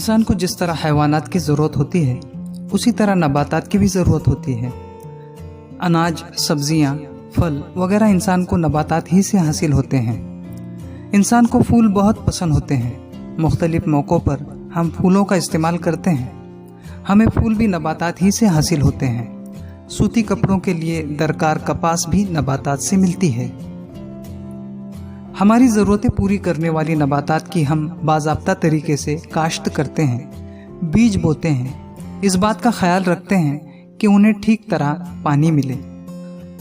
इंसान को जिस तरह हैवानात की ज़रूरत होती है उसी तरह नबातात की भी ज़रूरत होती है। अनाज, सब्जियां, फल वगैरह इंसान को नबातात ही से हासिल होते हैं। इंसान को फूल बहुत पसंद होते हैं। मुख्तलिफ मौक़ों पर हम फूलों का इस्तेमाल करते हैं। हमें फूल भी नबातात ही से हासिल होते हैं। सूती कपड़ों के लिए दरकार कपास भी नबातात से मिलती है। हमारी ज़रूरतें पूरी करने वाली नबातात की हम बाज़ाब्ता तरीके से काश्त करते हैं, बीज बोते हैं, इस बात का ख्याल रखते हैं कि उन्हें ठीक तरह पानी मिले,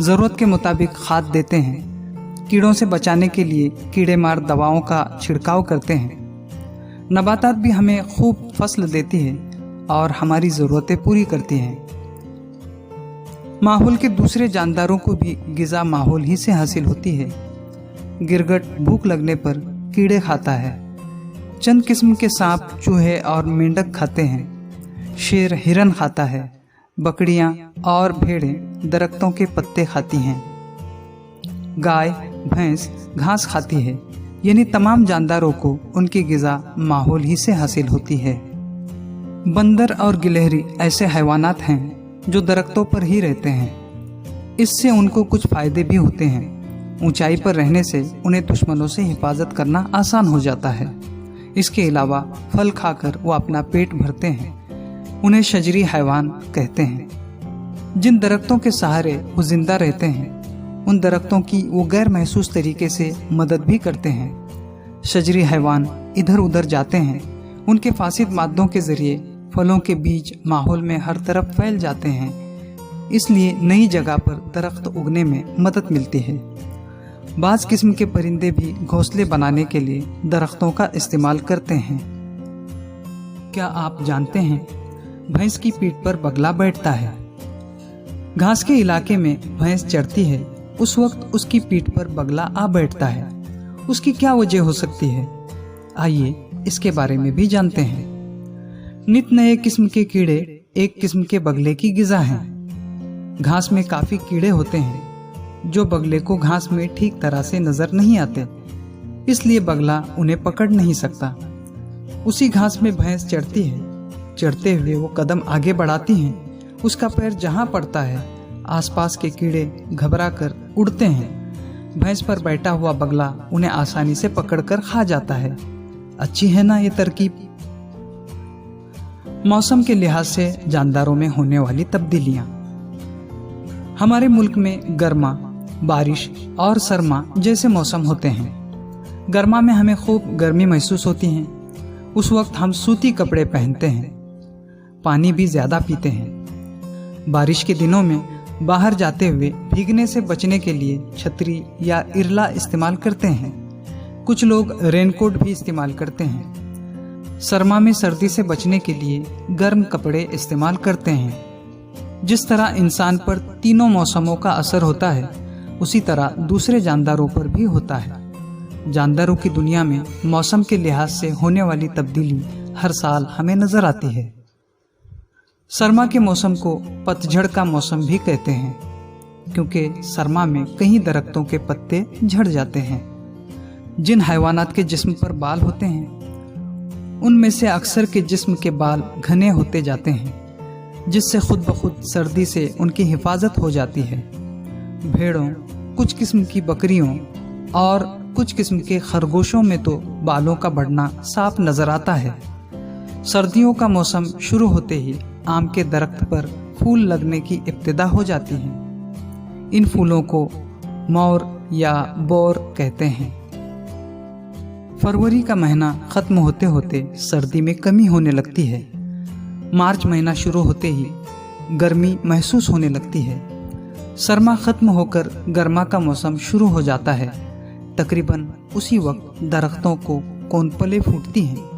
ज़रूरत के मुताबिक खाद देते हैं, कीड़ों से बचाने के लिए कीड़े मार दवाओं का छिड़काव करते हैं। नबातात भी हमें खूब फसल देती है और हमारी ज़रूरतें पूरी करती हैं। माहौल के दूसरे जानदारों को भी ग़िज़ा माहौल ही से हासिल होती है। गिरगट भूख लगने पर कीड़े खाता है। चंद किस्म के सांप, चूहे और मेंढक खाते हैं। शेर हिरन खाता है। बकरियां और भेड़ें दरख्तों के पत्ते खाती हैं। गाय, भैंस घास खाती है। यानी तमाम जानदारों को उनकी ग़िज़ा माहौल ही से हासिल होती है। बंदर और गिलहरी ऐसे हैवानात हैं जो दरख्तों पर ही रहते हैं। इससे उनको कुछ फ़ायदे भी होते हैं। ऊंचाई पर रहने से उन्हें दुश्मनों से हिफाजत करना आसान हो जाता है। इसके अलावा फल खाकर वो अपना पेट भरते हैं। उन्हें शजरी हैवान कहते हैं। जिन दरख्तों के सहारे वो जिंदा रहते हैं उन दरख्तों की वो गैर महसूस तरीके से मदद भी करते हैं। शजरी हैवान इधर उधर जाते हैं। उनके फासिद मादों के ज़रिए फलों के बीज माहौल में हर तरफ फैल जाते हैं। इसलिए नई जगह पर दरख्त उगने में मदद मिलती है। बाज़ किस्म के परिंदे भी घोंसले बनाने के लिए दरख्तों का इस्तेमाल करते हैं। क्या आप जानते हैं भैंस की पीठ पर बगला बैठता है? घास के इलाके में भैंस चरती है, उस वक्त उसकी पीठ पर बगला आ बैठता है। उसकी क्या वजह हो सकती है? आइए इसके बारे में भी जानते हैं। नित नए किस्म के कीड़े एक किस्म के बगले की ग़िज़ा हैं। घास में काफ़ी कीड़े होते हैं जो बगले को घास में ठीक तरह से नजर नहीं आते, इसलिए बगला उन्हें पकड़ नहीं सकता। उसी घास में भैंस चढ़ती है। चढ़ते हुए वो कदम आगे बढ़ाती हैं। उसका पैर जहां पड़ता है आसपास के कीड़े घबरा कर उड़ते हैं। भैंस पर बैठा हुआ बगला उन्हें आसानी से पकड़कर खा जाता है। अच्छी है ना ये तरकीब? मौसम के लिहाज से जानदारों में होने वाली तब्दीलियां। हमारे मुल्क में गर्मा, बारिश और सरमा जैसे मौसम होते हैं। गर्मा में हमें खूब गर्मी महसूस होती है। उस वक्त हम सूती कपड़े पहनते हैं, पानी भी ज़्यादा पीते हैं। बारिश के दिनों में बाहर जाते हुए भीगने से बचने के लिए छतरी या इरला इस्तेमाल करते हैं। कुछ लोग रेनकोट भी इस्तेमाल करते हैं। सरमा में सर्दी से बचने के लिए गर्म कपड़े इस्तेमाल करते हैं। जिस तरह इंसान पर तीनों मौसमों का असर होता है उसी तरह दूसरे जानदारों पर भी होता है। जानदारों की दुनिया में मौसम के लिहाज से होने वाली तब्दीली हर साल हमें नजर आती है। सरमा के मौसम को पतझड़ का मौसम भी कहते हैं, क्योंकि सरमा में कई दरख्तों के पत्ते झड़ जाते हैं। जिन हैवानात के जिस्म पर बाल होते हैं उनमें से अक्सर के जिस्म के बाल घने होते जाते हैं, जिससे खुद ब खुद सर्दी से उनकी हिफाजत हो जाती है। भेड़ों, कुछ किस्म की बकरियों और कुछ किस्म के खरगोशों में तो बालों का बढ़ना साफ नजर आता है। सर्दियों का मौसम शुरू होते ही आम के दरख्त पर फूल लगने की इब्तिदा हो जाती है। इन फूलों को मोर या बोर कहते हैं। फरवरी का महीना खत्म होते होते सर्दी में कमी होने लगती है। मार्च महीना शुरू होते ही गर्मी महसूस होने लगती है। सरमा खत्म होकर गर्मा का मौसम शुरू हो जाता है। तकरीबन उसी वक्त दरख्तों को कोनपले फूटती हैं।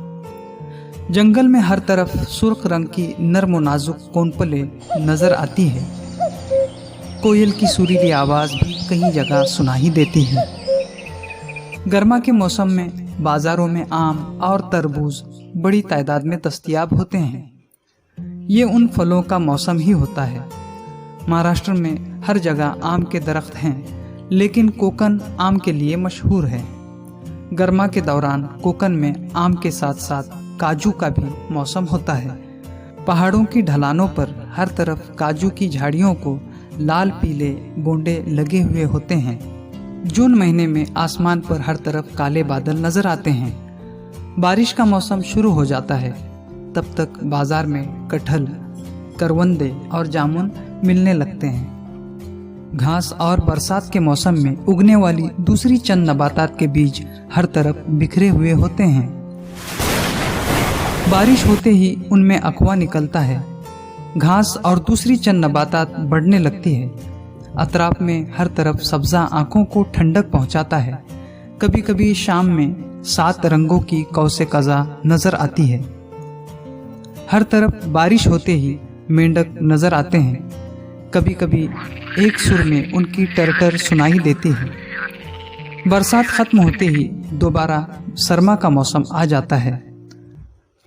जंगल में हर तरफ सुर्ख रंग की नर्म और नाजुक कोनपले नजर आती है। कोयल की सुरीली आवाज़ भी कई जगह सुनाई देती है। गर्मा के मौसम में बाज़ारों में आम और तरबूज बड़ी तादाद में दस्तयाब होते हैं। ये उन फलों का मौसम ही होता है। महाराष्ट्र में हर जगह आम के दरख्त हैं, लेकिन कोकन आम के लिए मशहूर है। गर्मा के दौरान कोकन में आम के साथ साथ काजू का भी मौसम होता है। पहाड़ों की ढलानों पर हर तरफ काजू की झाड़ियों को लाल पीले बोंडे लगे हुए होते हैं। जून महीने में आसमान पर हर तरफ काले बादल नजर आते हैं। बारिश का मौसम शुरू हो जाता है। तब तक बाजार में कटहल, करवंदे और जामुन मिलने लगते हैं। घास और बरसात के मौसम में उगने वाली दूसरी चंद नबातात के बीज हर तरफ बिखरे हुए होते हैं। बारिश होते ही उनमें अकवा निकलता है। घास और दूसरी चंद नबातात बढ़ने लगती है। अतराफ में हर तरफ सब्जा आंखों को ठंडक पहुंचाता है। कभी कभी शाम में 7 रंगों की कौसे कज़ा नजर आती है। हर तरफ बारिश होते ही मेंढक नजर आते हैं। कभी कभी एक सुर में उनकी टरटर सुनाई देती है। बरसात खत्म होते ही दोबारा सरमा का मौसम आ जाता है।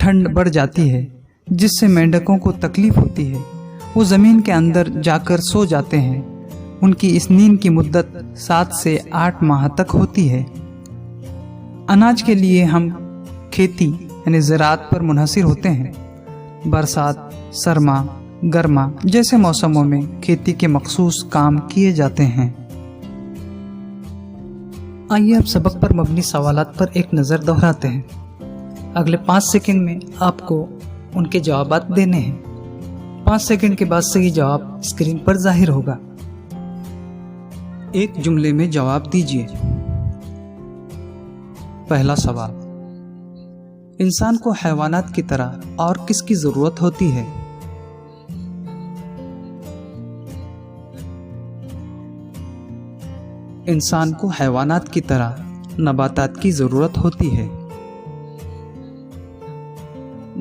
ठंड बढ़ जाती है, जिससे मेंढकों को तकलीफ होती है। वो जमीन के अंदर जाकर सो जाते हैं। उनकी इस नींद की मुद्दत 7 से 8 माह तक होती है। अनाज के लिए हम खेती यानी ज़राअत पर मुनहसिर होते हैं। बरसात, सरमा, गर्मा जैसे मौसमों में खेती के मखसूस काम किए जाते हैं। आइए अब सबक पर मबनी सवालात पर एक नज़र दोहराते हैं। अगले 5 सेकंड में आपको उनके जवाबात देने हैं। 5 सेकंड के बाद सही जवाब स्क्रीन पर जाहिर होगा। एक जुमले में जवाब दीजिए। पहला सवाल, इंसान को हैवानात की तरह और किसकी जरूरत होती है? इंसान को हैवानात की तरह नबातात की जरूरत होती है।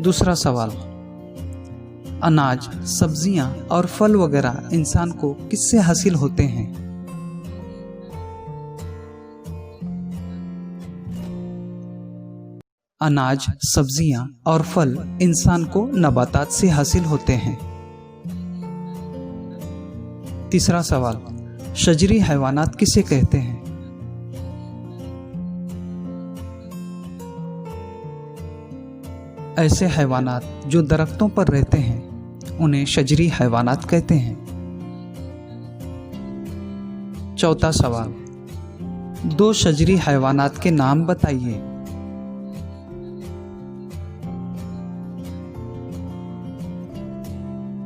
दूसरा सवाल, अनाज, सब्जियां और फल वगैरह इंसान को किससे हासिल होते हैं? अनाज, सब्जियां और फल इंसान को नबातात से हासिल होते हैं। तीसरा सवाल, शजरी हैवानात किसे कहते हैं? ऐसे हैवानात जो दरख्तों पर रहते हैं उन्हें शजरी हैवानात कहते हैं। चौथा सवाल, 2 शजरी हैवानात के नाम बताइए।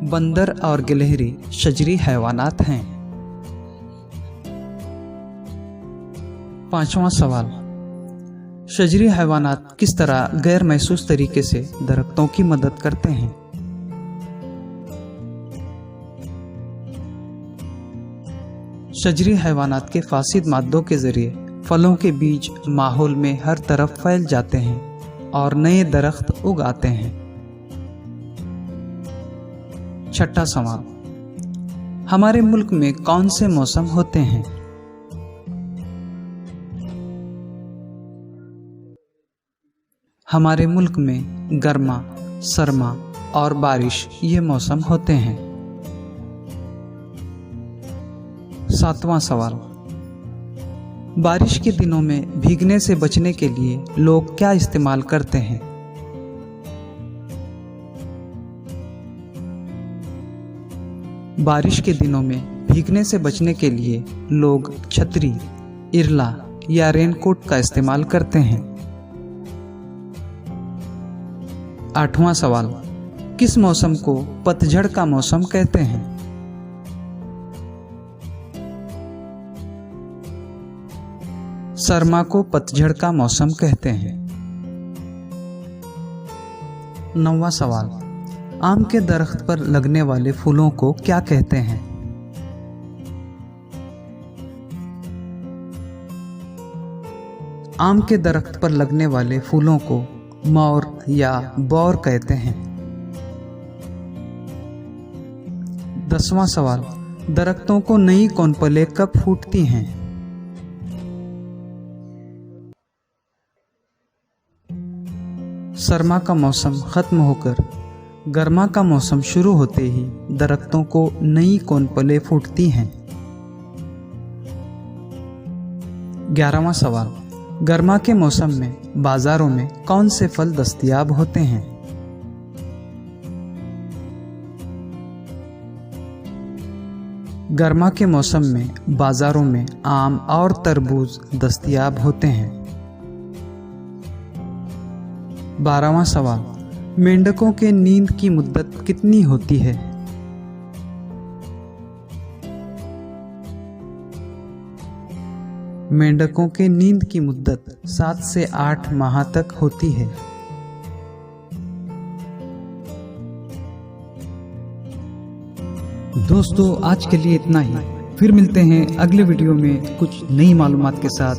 बंदर और गिलहरी शजरी हैवानात हैं। पांचवा सवाल, शजरी हैवानात किस तरह गैर महसूस तरीके से दरख्तों की मदद करते हैं? शजरी हैवानात के फासिद मादों के जरिए फलों के बीज माहौल में हर तरफ फैल जाते हैं और नए दरख्त उग आते हैं। छठा सवाल, हमारे मुल्क में कौन से मौसम होते हैं? हमारे मुल्क में गर्मा, सरमा और बारिश ये मौसम होते हैं। सातवां सवाल, बारिश के दिनों में भीगने से बचने के लिए लोग क्या इस्तेमाल करते हैं? बारिश के दिनों में भीगने से बचने के लिए लोग छतरी, इरला या रेनकोट का इस्तेमाल करते हैं। आठवां सवाल, किस मौसम को पतझड़ का मौसम कहते हैं? सरमा को पतझड़ का मौसम कहते हैं। 9वां सवाल, आम के दरख्त पर लगने वाले फूलों को क्या कहते हैं? आम के दरख्त पर लगने वाले फूलों को मोर या बौर कहते हैं। 10वां सवाल, दरख्तों को नई कौनपलें कब फूटती हैं? सरमा का मौसम खत्म होकर गर्मा का मौसम शुरू होते ही दरख्तों को नई कौनपलें फूटती हैं। 11वां सवाल, गर्मा के मौसम में बाजारों में कौन से फल दस्तयाब होते हैं? गर्मा के मौसम में बाजारों में आम और तरबूज दस्तयाब होते हैं। 12वां सवाल, मेंढकों के नींद की मुद्दत कितनी होती है? मेंढकों के नींद की मुद्दत 7 से 8 माह तक होती है। दोस्तों, आज के लिए इतना ही। फिर मिलते हैं अगले वीडियो में कुछ नई मालूमात के साथ।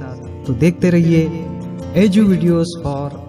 तो देखते रहिए एजू वीडियोस फॉर